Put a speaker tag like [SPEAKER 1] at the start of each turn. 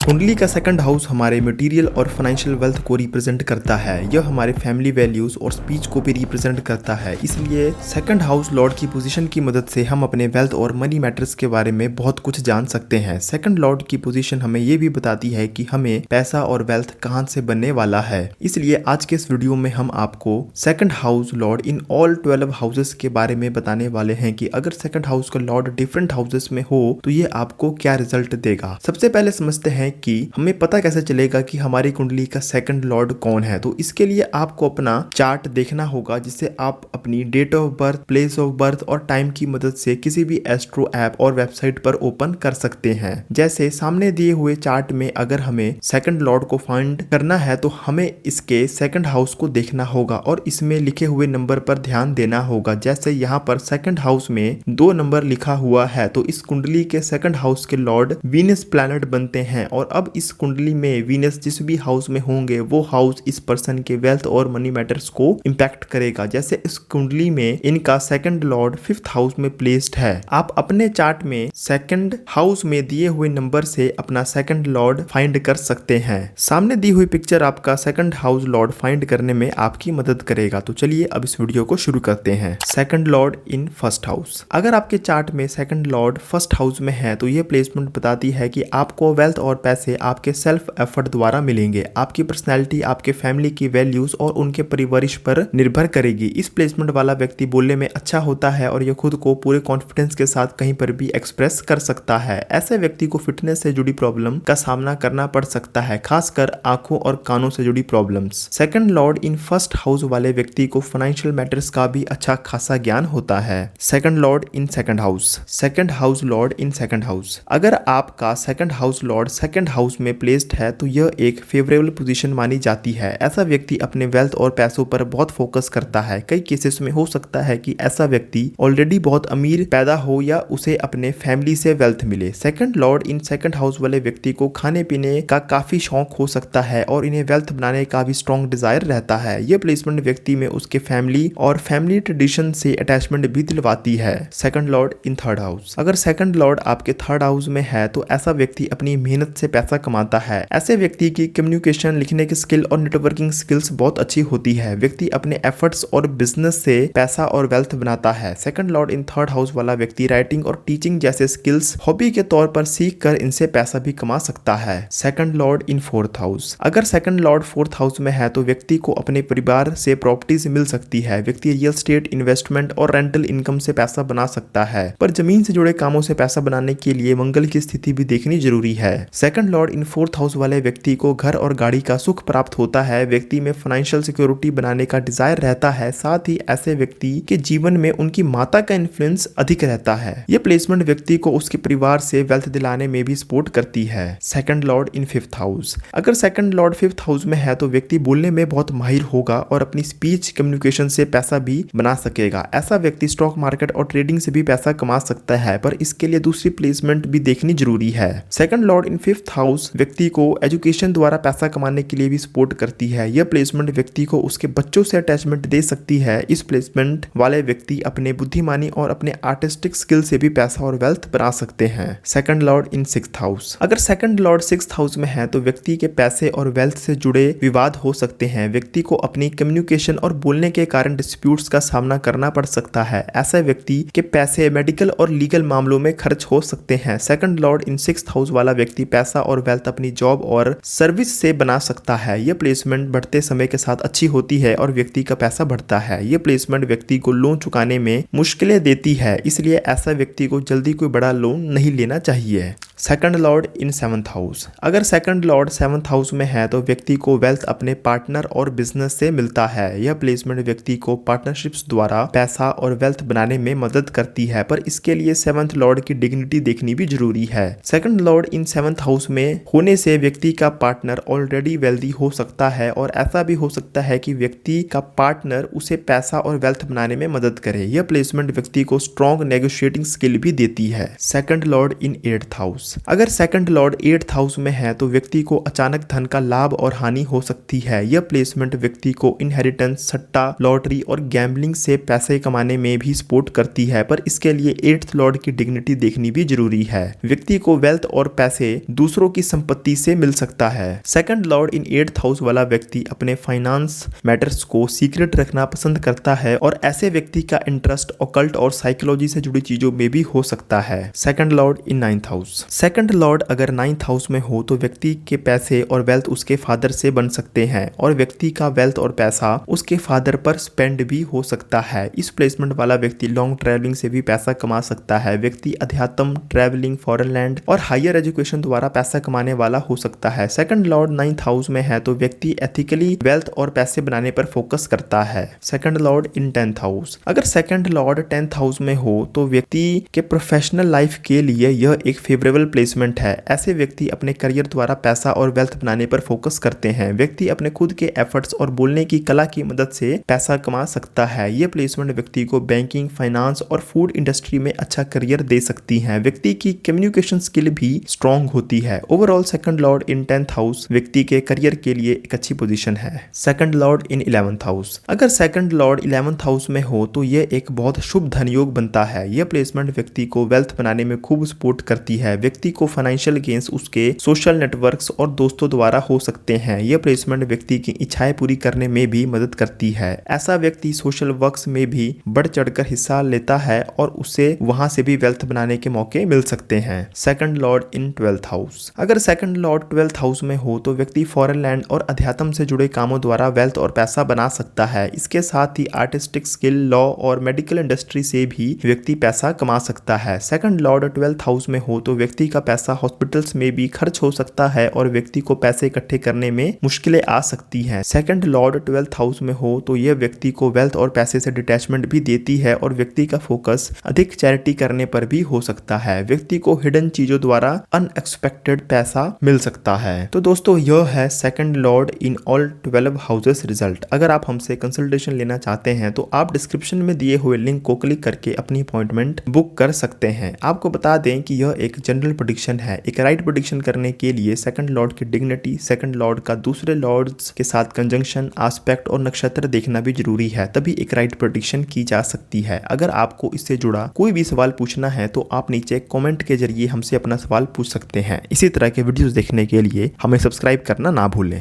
[SPEAKER 1] कुंडली का second house हमारे मटेरियल और फाइनेंशियल वेल्थ को रिप्रेजेंट करता है। यह हमारे फैमिली वैल्यूज और स्पीच को भी रिप्रेजेंट करता है। इसलिए सेकंड हाउस लॉर्ड की पोजीशन की मदद से हम अपने वेल्थ और मनी मैटर्स के बारे में बहुत कुछ जान सकते हैं। सेकंड लॉर्ड की पोजीशन हमें ये भी बताती है कि हमें पैसा और वेल्थ कहां से बनने वाला है। इसलिए आज के इस वीडियो में हम आपको second house Lord in all 12 houses के बारे में बताने वाले हैं कि अगर सेकंड हाउस का लॉर्ड डिफरेंट हाउसेस में हो तो ये आपको क्या रिजल्ट देगा। सबसे पहले समझते हैं कि हमें पता कैसे चलेगा कि हमारी कुंडली का सेकंड लॉर्ड कौन है। तो इसके लिए आपको अपना चार्ट देखना होगा, जिसे आप अपनी date of birth, place of birth और टाइम की मदद से किसी भी एस्ट्रो ऐप और वेबसाइट पर ओपन कर सकते हैं। जैसे सामने दिए हुए चार्ट में अगर हमें सेकंड लॉर्ड को फाइंड करना है तो हमें इसके सेकंड हाउस को देखना होगा और इसमें लिखे हुए नंबर पर ध्यान देना होगा। जैसे यहाँ पर सेकंड हाउस में 2 नंबर लिखा हुआ है तो इस कुंडली के सेकंड हाउस के लॉर्ड वीनस प्लैनेट बनते हैं। और अब इस कुंडली में वीनस जिस भी हाउस में होंगे वो हाउस इस पर्सन के वेल्थ और मनी मैटर्स को इंपैक्ट करेगा। जैसे इस कुंडली में इनका सेकंड लॉर्ड 5th हाउस में प्लेस्ड है। आप अपने चार्ट में सेकंड हाउस में दिए हुए नंबर से अपना सेकंड लॉर्ड फाइंड कर सकते हैं। सामने दी हुई पिक्चर आपका सेकंड हाउस लॉर्ड फाइंड करने में आपकी मदद करेगा। तो चलिए अब इस वीडियो को शुरू करते हैं। Second Lord in first house. अगर आपके चार्ट में सेकंड लॉर्ड फर्स्ट हाउस में है तो ये प्लेसमेंट बताती है कि आपको वेल्थ और पैसे आपके सेल्फ एफर्ट द्वारा मिलेंगे। आपकी पर्सनैलिटी आपके फैमिली की वैल्यूज और उनके परिवारिश पर निर्भर करेगी। इस प्लेसमेंट वाला व्यक्ति बोलने में अच्छा होता है और यह खुद को पूरे कॉन्फिडेंस के साथ कहीं पर भी एक्सप्रेस कर सकता है। ऐसे व्यक्ति को फिटनेस से जुड़ी प्रॉब्लम का सामना करना पड़ सकता है, खासकर आंखों और कानों से जुड़ी problems. Second Lord in first house वाले व्यक्ति को फाइनेंशियल मैटर्स का भी अच्छा खासा ज्ञान होता है। Second Lord in second house. Second house Lord in second house. अगर आपका second house Lord second house में प्लेस्ड है तो यह एक फेवरेबल पोजीशन मानी जाती है। ऐसा व्यक्ति अपने वेल्थ और पैसों पर बहुत फोकस करता है। कई केसेस में हो सकता है कि ऐसा व्यक्ति ऑलरेडी बहुत अमीर पैदा हो या उसे अपने फैमिली से वेल्थ मिले। Second Lord in second house वाले व्यक्ति को खाने पीने का काफी शौक हो सकता है और इन्हें वेल्थ बनाने का भी स्ट्रॉन्ग डिजायर रहता है। यह प्लेसमेंट व्यक्ति में उसके फैमिली और फैमिली ट्रेडिशन से अटैचमेंट भी दिलवाती है। Second Lord in third house. अगर सेकंड लॉर्ड आपके थर्ड हाउस में है तो ऐसा व्यक्ति अपनी मेहनत से पैसा कमाता है। ऐसे व्यक्ति की कम्युनिकेशन, लिखने की स्किल और नेटवर्किंग स्किल्स बहुत अच्छी होती है। व्यक्ति अपने एफर्ट्स और बिजनेस से पैसा और वेल्थ बनाता है। Second Lord in third house वाला व्यक्ति राइटिंग और टीचिंग जैसे स्किल्स हॉबी के तौर पर सीख कर इनसे पैसा भी कमा सकता है। Second Lord in fourth house. अगर सेकंड लॉर्ड फोर्थ हाउस में है तो व्यक्ति को अपने परिवार से प्रॉपर्टीज मिल सकती है। व्यक्ति रियल एस्टेट, इन्वेस्टमेंट और रेंटल इनकम से पैसा बना सकता है, पर जमीन से जुड़े कामों से पैसा बनाने के लिए मंगल की स्थिति भी देखनी जरूरी है। Second Lord in fourth house वाले व्यक्ति को घर और गाड़ी का सुख प्राप्त होता है। व्यक्ति में फाइनेंशियल सिक्योरिटी बनाने का डिजायर रहता है। साथ ही ऐसे व्यक्ति के जीवन में उनकी माता का इन्फ्लुएंस अधिक रहता है। यह प्लेसमेंट व्यक्ति को उसके परिवार से वेल्थ दिलाने में भी सपोर्ट करती है। Second Lord in fifth house. अगर सेकंड लॉर्ड फिफ्थ हाउस में है तो व्यक्ति बोलने में बहुत माहिर होगा और अपनी स्पीच कम्युनिकेशन से पैसा भी बना सकेगा। ऐसा व्यक्ति स्टॉक मार्केट और ट्रेडिंग से भी पैसा कमा सकता है, पर इसके लिए दूसरी प्लेसमेंट भी देखनी जरूरी है। Second Lord in fifth house व्यक्ति को एजुकेशन द्वारा पैसा कमाने के लिए भी सपोर्ट करती है। यह प्लेसमेंट व्यक्ति को उसके बच्चों से अटैचमेंट दे सकती है। इस प्लेसमेंट वाले व्यक्ति अपने बुद्धिमानी और अपने आर्टिस्टिक स्किल से भी पैसा और वेल्थ बना सकते हैं। सेकंड लॉर्ड इन सिक्स्थ हाउस। अगर सेकंड लॉर्ड सिक्स्थ हाउस में है तो व्यक्ति के पैसे और वेल्थ से जुड़े विवाद हो सकते हैं। व्यक्ति को अपनी कम्युनिकेशन और बोलने के कारण डिस्प्यूट्स का सामना करना पड़ सकता है। ऐसे व्यक्ति के पैसे मेडिकल और लीगल मामलों में खर्च हो सकते हैं। सेकंड लॉर्ड इन सिक्स्थ हाउस वाला व्यक्ति पैसा और वेल्थ अपनी जॉब और सर्विस से बना सकता है। यह प्लेसमेंट बढ़ते समय के साथ अच्छी होती है और व्यक्ति का पैसा बढ़ता है। यह प्लेसमेंट व्यक्ति को लोन चुकाने में मुश्किलें देती है, इसलिए ऐसा व्यक्ति को जल्दी कोई बड़ा लोन नहीं लेना चाहिए। सेकंड लॉर्ड इन सेवंथ हाउस। अगर सेकंड लॉर्ड सेवंथ हाउस में है तो व्यक्ति को वेल्थ अपने पार्टनर और बिजनेस से मिलता है। यह प्लेसमेंट व्यक्ति को पार्टनरशिप्स द्वारा पैसा और वेल्थ बनाने में मदद करती है, पर इसके लिए सेवंथ लॉर्ड की डिग्निटी देखनी भी जरूरी है। सेकंड लॉर्ड इन सेवंथ हाउस में होने से व्यक्ति का पार्टनर ऑलरेडी वेल्दी हो सकता है और ऐसा भी हो सकता है कि व्यक्ति का पार्टनर उसे पैसा और वेल्थ बनाने में मदद करे। यह प्लेसमेंट व्यक्ति को स्ट्रॉन्ग नेगोशिएटिंग स्किल भी देती है। Second Lord in eighth house. House. अगर सेकंड लॉर्ड 8th हाउस में है तो व्यक्ति को अचानक धन का लाभ और हानि हो सकती है। यह प्लेसमेंट व्यक्ति को इनहेरिटेंस, सट्टा, लॉटरी और गैम्बलिंग से पैसे कमाने में भी सपोर्ट करती है, पर इसके लिए 8th लॉर्ड की डिग्निटी देखनी भी जरूरी है। व्यक्ति को वेल्थ और पैसे दूसरों की संपत्ति से मिल सकता है। सेकंड लॉर्ड इन 8th हाउस वाला व्यक्ति अपने फाइनेंस मैटर्स को सीक्रेट रखना पसंद करता है और ऐसे व्यक्ति का इंटरेस्ट ऑकल्ट और साइकोलॉजी से जुड़ी चीजों में भी हो सकता है। सेकंड लॉर्ड इन 9th हाउस। सेकंड लॉर्ड अगर 9th हाउस में हो तो व्यक्ति के पैसे और वेल्थ उसके फादर से बन सकते हैं और व्यक्ति का वेल्थ और पैसा उसके फादर पर स्पेंड भी हो सकता है। इस प्लेसमेंट वाला व्यक्ति लॉन्ग ट्रैवलिंग से भी पैसा कमा सकता है। व्यक्ति अध्यात्म, ट्रैवलिंग, फॉरेन लैंड और हायर एजुकेशन द्वारा पैसा कमाने वाला हो सकता है। सेकंड लॉर्ड 9th हाउस में है तो व्यक्ति एथिकली वेल्थ और पैसे बनाने पर फोकस करता है। सेकंड लॉर्ड इन 10th हाउस। अगर सेकंड लॉर्ड 10th हाउस में हो तो व्यक्ति के प्रोफेशनल लाइफ के लिए यह एक फेवरेबल प्लेसमेंट है। ऐसे व्यक्ति अपने करियर द्वारा पैसा और वेल्थ बनाने पर फोकस करते हैं। व्यक्ति अपने खुद के एफर्ट्स और बोलने की कला की मदद से पैसा कमा सकता है। यह प्लेसमेंट व्यक्ति को बैंकिंग, फाइनेंस और फूड इंडस्ट्री में अच्छा करियर दे सकती है। व्यक्ति की कम्युनिकेशन स्किल भी स्ट्रॉन्ग होती है। ओवरऑल सेकंड लॉर्ड इन 10th हाउस व्यक्ति के करियर के लिए एक अच्छी पोजीशन है। सेकंड लॉर्ड इन 11th हाउस। अगर सेकंड लॉर्ड 11th हाउस में हो तो यह एक बहुत शुभ धन योग बनता है। यह प्लेसमेंट व्यक्ति को वेल्थ बनाने में खूब सपोर्ट करती है। व्यक्ति को फाइनेंशियल गेन्स उसके सोशल नेटवर्क्स और दोस्तों द्वारा हो सकते हैं। यह प्लेसमेंट व्यक्ति की इच्छाएं पूरी करने में भी मदद करती है। ऐसा व्यक्ति सोशल वर्क्स में भी बढ़ चढ़कर हिस्सा लेता है और उसे वहां से भी वेल्थ बनाने के मौके मिल सकते हैं। सेकंड लॉर्ड इन 12th हाउस। अगर सेकंड लॉर्ड 12th हाउस में हो तो व्यक्ति फॉरेन लैंड और अध्यात्म से जुड़े कामों द्वारा वेल्थ और पैसा बना सकता है। इसके साथ ही आर्टिस्टिक स्किल, लॉ और मेडिकल इंडस्ट्री से भी व्यक्ति पैसा कमा सकता है। सेकंड लॉर्ड 12th हाउस में हो तो व्यक्ति का पैसा हॉस्पिटल्स में भी खर्च हो सकता है और व्यक्ति को पैसे इकट्ठे करने में मुश्किलें आ सकती हैं। सेकंड लॉर्ड 12th हाउस में हो तो यह व्यक्ति को वेल्थ और पैसे से डिटैचमेंट भी देती है और व्यक्ति का फोकस अधिक चैरिटी करने पर भी हो सकता है। व्यक्ति को हिडन चीजों द्वारा अनएक्सपेक्टेड पैसा मिल सकता है। तो दोस्तों यह है second Lord in all 12 houses result. अगर आप हमसे कंसल्टेशन लेना चाहते हैं तो आप डिस्क्रिप्शन में दिए हुए लिंक को क्लिक करके अपनी अपॉइंटमेंट बुक कर सकते हैं। आपको बता दें कि यह एक जनरल प्रेडिक्शन है। एक राइट प्रेडिक्शन करने के लिए सेकंड लॉर्ड की डिग्निटी, सेकंड लॉर्ड का दूसरे लॉर्ड्स के साथ कंजंक्शन, एस्पेक्ट और नक्षत्र देखना भी जरूरी है, तभी एक राइट प्रेडिक्शन की जा सकती है। अगर आपको इससे जुड़ा कोई भी सवाल पूछना है तो आप नीचे कमेंट के जरिए हमसे अपना सवाल पूछ सकते हैं। इसी तरह के वीडियोस देखने के लिए हमें सब्सक्राइब करना ना भूलें।